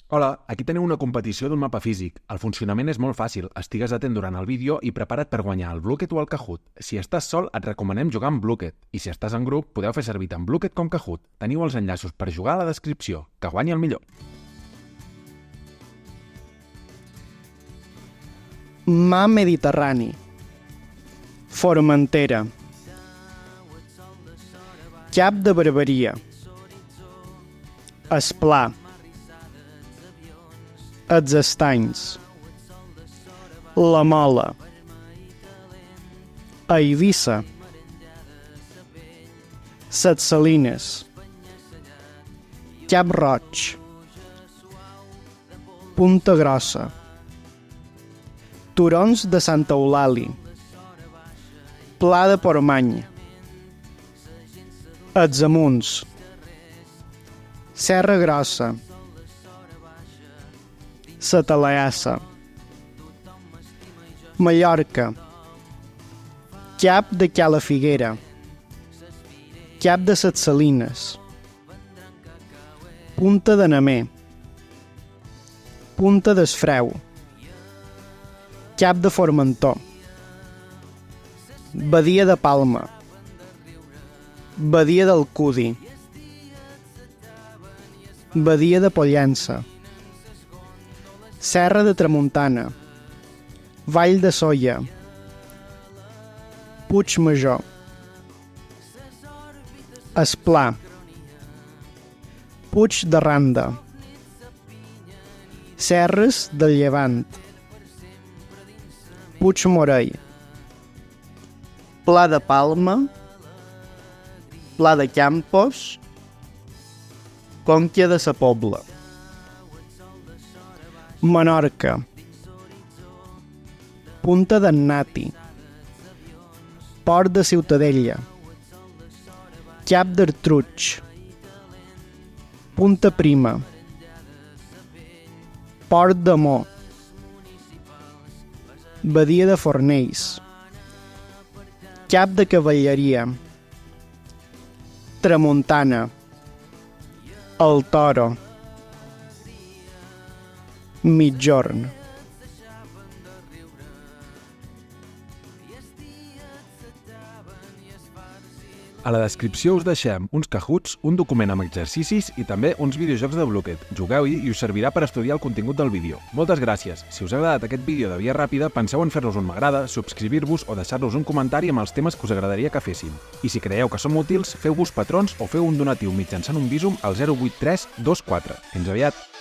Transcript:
Hola, aquí teniu una competició d'un mapa físic. El funcionament és molt fàcil, estigues atent durant el vídeo i prepara't per guanyar el Blooket o el Kahoot. Si estàs sol, et recomanem jugar amb Blooket, i si estàs en grup, podeu fer servir tant Blooket com Kahoot. Teniu els enllaços per jugar a la descripció. Que guanyi el millor! Mar Mediterrani, Formentera, Cap de Barberia, Esplà, Els Estanys, La Mola, Eivissa, Ses Salines, Cap Roig, Punta Grossa, Turons de Santa Eulàlia, Pla de Portmany, Els Amunts, Serra Grossa, Sa Talaassa, Mallorca, Cap de Cala Figuera, Cap de Ses Salines, Punta de Namer, Punta d'Esfreu, Cap de Formentor, Badia de Palma, Badia d'Alcúdia, Badia de Pollença, Serra de Tramuntana, Vall de Sóller, Puigmajor, Esplà, Puig de Randa, Serres del Llevant, Puigmorell, Pla de Palma, Pla de Campos, Conca de sa Pobla, Menorca, Punta d'en Nati, Port de Ciutadella, Cap d'Artruig, Punta Prima, Port d'Amor, Badia de Fornells, Cap de Cavalleria, Tramuntana, El Toro, Migjorn. A la descripció us deixem uns Kahoots, un document amb exercicis i també uns videojocs de Blooket. Jugueu-hi i us servirà per estudiar el contingut del vídeo. Moltes gràcies! Si us ha agradat aquest vídeo de via ràpida, penseu en fer-nos un m'agrada, subscriure-vos o deixar-nos un comentari amb els temes que us agradaria que féssim. I si creieu que som útils, feu-vos patrons o feu un donatiu mitjançant un Bizum al 08324. Fins aviat!